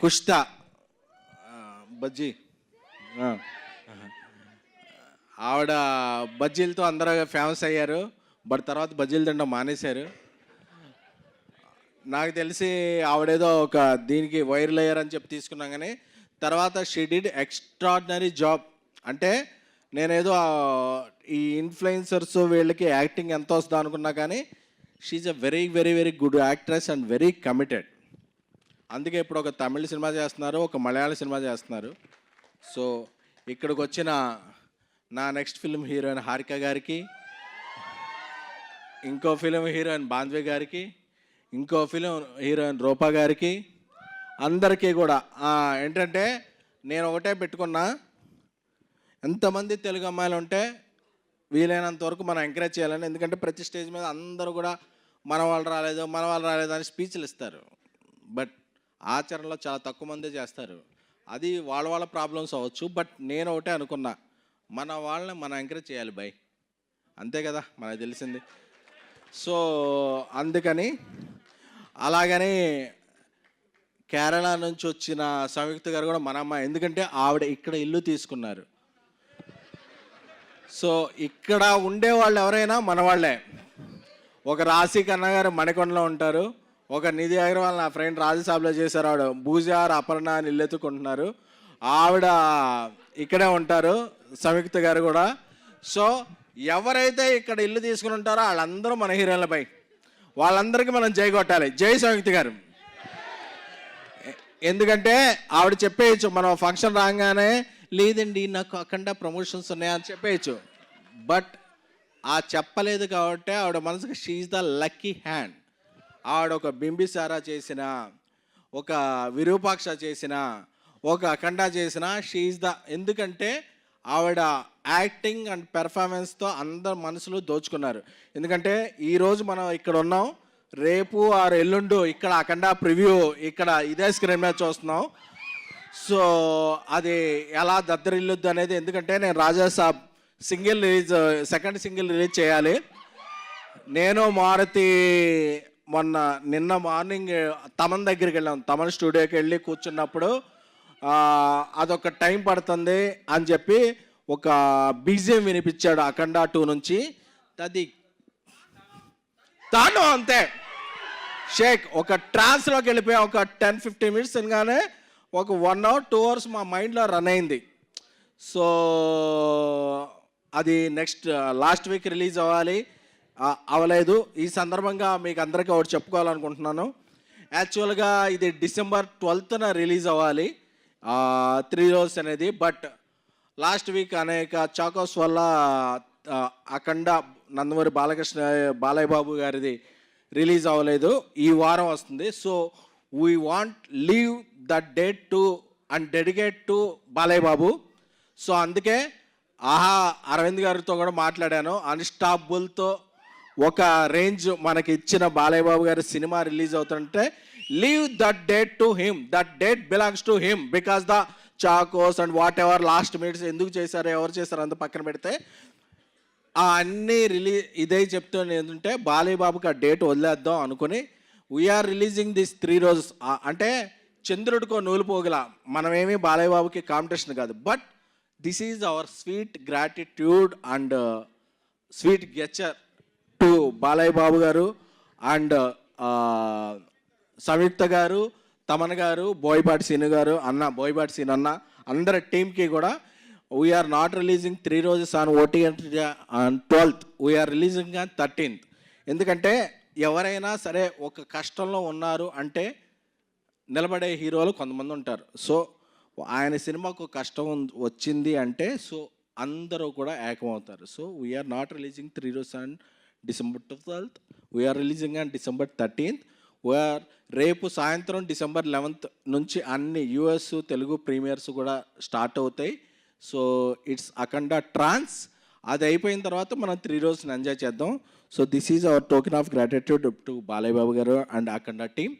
కుష్తా బజ్జీ ఆవిడ బజ్జీలతో అందరూ ఫేమస్ అయ్యారు. బట్ తర్వాత బజ్జీలు తినడం మానేశారు. నాకు తెలిసి ఆవిడేదో ఒక దీనికి వైరల్ అయ్యారని చెప్పి తీసుకున్నాం, కానీ తర్వాత షీ డిడ్ ఎక్స్ట్రాడినరీ జాబ్. అంటే నేనేదో ఈ ఇన్ఫ్లుయెన్సర్స్ వీళ్ళకి యాక్టింగ్ ఎంత వస్తుందో అనుకున్నా, కానీ she a very very very good actress and very committed. అందుకే ఇప్పుడు ఒక తమిళ సినిమా చేస్తున్నారు, ఒక మలయాళ సినిమా చేస్తున్నారు. సో ఇక్కడికి వచ్చిన నా నెక్స్ట్ ఫిల్మ్ హీరోయిన్ హారిక గారికి, ఇంకో ఫిలిం హీరోయిన్ బాంధ్వే గారికి, ఇంకో ఫిలిం హీరోయిన్ రూపా గారికి, అందరికీ కూడా ఏంటంటే నేను ఒకటే పెట్టుకున్నా, ఎంతమంది తెలుగు అమ్మాయిలు ఉంటే వీలైనంత వరకు మనం ఎంకరేజ్ చేయాలని. ఎందుకంటే ప్రతి స్టేజ్ మీద అందరూ కూడా మన వాళ్ళు రాలేదు అని స్పీచ్లు ఇస్తారు. బట్ ఆచరణలో చాలా తక్కువ మందే చేస్తారు. అది వాళ్ళ ప్రాబ్లమ్స్ అవ్వచ్చు. బట్ నేను ఒకటే అనుకున్నా, మన వాళ్ళని మనం ఎంకరేజ్ చేయాలి బై, అంతే కదా మనకు తెలిసింది. సో అందుకని అలాగని కేరళ నుంచి వచ్చిన సంయుక్త గారు కూడా మన అమ్మాయి, ఎందుకంటే ఆవిడ ఇక్కడ ఇల్లు తీసుకున్నారు. సో ఇక్కడ ఉండేవాళ్ళు ఎవరైనా మన వాళ్ళే. ఒక రాశి కన్నా గారు మణికొండలో ఉంటారు, ఒక నిధి అగర్వాల్ నా ఫ్రెండ్ రాజసాబ్లో చేశారు, ఆవిడ భూజార్ అపర్ణ అని ఇల్లు ఎత్తుకుంటున్నారు, ఆవిడ ఇక్కడే ఉంటారు, సంయుక్త గారు కూడా. సో ఎవరైతే ఇక్కడ ఇల్లు తీసుకుని ఉంటారో వాళ్ళందరూ మన హీరోయిన్లపై, వాళ్ళందరికీ మనం జై కొట్టాలి. జై సంయుక్త గారు. ఎందుకంటే ఆవిడ చెప్పేయచ్చు, మనం ఫంక్షన్ రాగానే లేదండి నాకు అఖండ ప్రమోషన్స్ ఉన్నాయని చెప్పేయచ్చు. బట్ ఆ చెప్పలేదు కాబట్టి ఆవిడ మనసుకి షీఈ్ ద లక్కీ హ్యాండ్. ఆవిడ ఒక బింబిసారా చేసిన, ఒక విరూపాక్ష చేసిన, ఒక అఖండ చేసిన, షీఈ్ ద, ఎందుకంటే ఆవిడ యాక్టింగ్ అండ్ పెర్ఫార్మెన్స్తో అందరు మనసులు దోచుకున్నారు. ఎందుకంటే ఈరోజు మనం ఇక్కడ ఉన్నాం, రేపు ఆరు ఎల్లుండు ఇక్కడ అఖండ ప్రివ్యూ ఇక్కడ ఇదే స్క్రీన్ మీద చూస్తున్నాం. సో అది ఎలా దద్దరిల్లుద్దు అనేది, ఎందుకంటే నేను రాజాసాబ్ సెకండ్ సింగిల్ రిలీజ్ చేయాలి. నేను మారుతి నిన్న మార్నింగ్ తమన్ దగ్గరికి వెళ్ళాం, తమన్ స్టూడియోకి వెళ్ళి కూర్చున్నప్పుడు అదొక టైం పడుతుంది అని చెప్పి ఒక బీజిఎం వినిపించాడు అఖండ 2 నుంచి. అది తాను అంతే షేక్ ఒక ట్రాన్స్లోకి వెళ్ళిపోయా. ఒక 10-15 మినిట్స్ అనగానే ఒక 1 hour 2 hours మా మైండ్లో రన్ అయింది. సో అది లాస్ట్ వీక్ రిలీజ్ అవ్వాలి, అవ్వలేదు. ఈ సందర్భంగా మీకు అందరికీ ఒకటి చెప్పుకోవాలనుకుంటున్నాను. యాక్చువల్గా ఇది December 12th రిలీజ్ అవ్వాలి 3 Rows అనేది. బట్ లాస్ట్ వీక్ అనేక చాకోస్ వల్ల అఖండ నందమూరి బాలయ్య బాబు గారిది రిలీజ్ అవ్వలేదు, ఈ వారం వస్తుంది. So we want leave that date to and dedicate to Balayya Babu. So అందుకే అరవింద్ గారితో కూడా మాట్లాడాను. అన్స్టాపుల్తో ఒక రేంజ్ మనకి ఇచ్చిన బాలయ్య బాబు గారి సినిమా రిలీజ్ అవుతుంటే leave that date to him, that date belongs to him, because the Chocos and what ever last minutes ఎందుకు చేశారు, ఎవరు చేశారు అంత పక్కన పెడితే అన్నీ ఇదే చెప్తూనే ఏంటంటే బాలయ్య బాబుకి ఆ డేట్ వదిలేద్దాం అనుకుని వీఆర్ రిలీజింగ్ దిస్ 3 Rows. అంటే చంద్రుడికో నూలు పోగల, మనమేమీ బాలయ్య బాబుకి కాంపిటీషన్ కాదు. But this is our sweet gratitude and sweet gesture to Balayya Babu గారు అండ్ సంయుక్త గారు, తమన్ గారు, బోయపాటి సీను గారు, బోయపాటి సీను అన్న, అందరి టీంకి కూడా we're not releasing 3 Rows on OTT on 12th, we're releasing on 13th. ఎందుకంటే ఎవరైనా సరే ఒక కష్టంలో ఉన్నారు అంటే నిలబడే హీరోలు కొంతమంది ఉంటారు. సో ఆయన సినిమాకు కష్టం వచ్చింది అంటే సో అందరూ కూడా ఏకమవుతారు. So we're not releasing 3 Rows on December 12th, we're releasing on December 13th. రేపు సాయంత్రం December 11th నుంచి అన్ని US తెలుగు ప్రీమియర్స్ కూడా స్టార్ట్ అవుతాయి. So it's Akhanda trance. అది అయిపోయిన తర్వాత మనం 3 Rows ఎంజాయ్ చేద్దాం. So this is our token of gratitude to Balayya Babu గారు అండ్ అఖండ టీమ్.